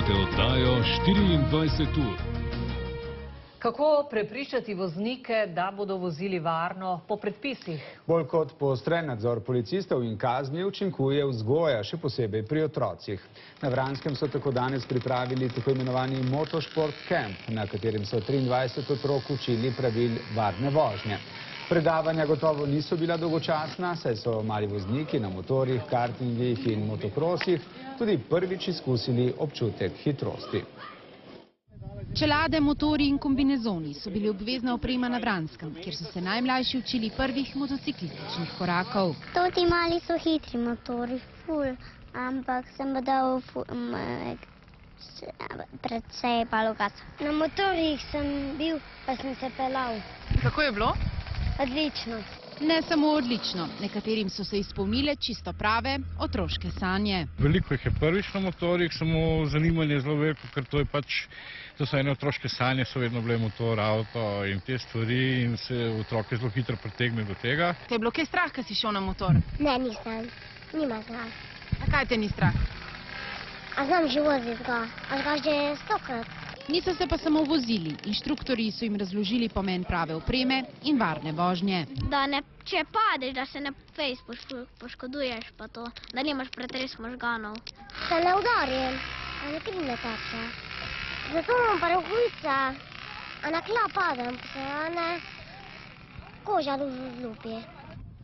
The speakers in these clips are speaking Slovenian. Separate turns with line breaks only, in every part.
Poslušate oddajo 24 ur.
Kako prepričati voznike, da bodo vozili varno po predpisih?
Bolj kot poostren nadzor policistov in kazni učinkuje vzgoja, še posebej pri otrocih. Na Vranskem so tako danes pripravili tako imenovani motošport camp, na katerem so 23 otrok učili pravil varne vožnje. Predavanja gotovo niso bila dolgočasna, saj so mali vozniki na motorjih, kartingih in motokrosih tudi prvič izkusili občutek hitrosti.
Čelade, motorji in kombinezoni so bili obvezna oprema na Vranskem, kjer so se najmlajši učili prvih motociklističnih korakov.
Toti mali so hitri motori, ful, ampak sem pa dal predvsej palogat. Na motorjih sem bil, pa sem se pelal.
Kako je bilo?
Odlično.
Ne samo odlično, nekaterim so se izpolnile čisto prave otroške sanje.
Veliko jih je prvič na motorjih, samo zanimanje je zelo veliko, ker to so ene otroške sanje, so vedno bile motor, avto in te stvari in se otroke zelo hitro pritegne do tega.
Te je bilo kaj strah, ko si šel na motor?
Ne, nisem. Nima strah.
A kaj te ni strah?
A znam že voziti ga, a ga že 100-krat.
Niso se pa samo vozili, inštruktorji so jim razložili pomen prave opreme in varne vožnje.
Da ne, če padeš, da se ne fejs poškoduješ, pa to, da nimaš pretres možganov. Se ne udarim, a ne kri ne teče. Zato imam pa rokavice, a na tla padem, pa se ne koža lupi.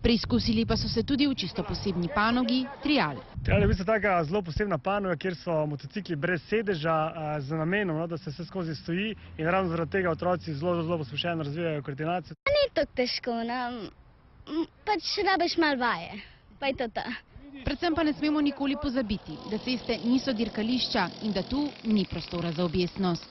Preizkusili pa so se tudi v čisto posebni panogi, trial.
Trial je v bistvu taka zelo posebna panoga, kjer so motocikli brez sedeža z namenom, da se vse skozi stoji in ravno zaradi tega otroci zelo pospešeno razvijajo koordinacijo.
Ni tako težko, pač rabiš malo vaje, pa je to ta.
Predvsem pa ne smemo nikoli pozabiti, da ceste niso dirkališča in da tu ni prostora za objestnost.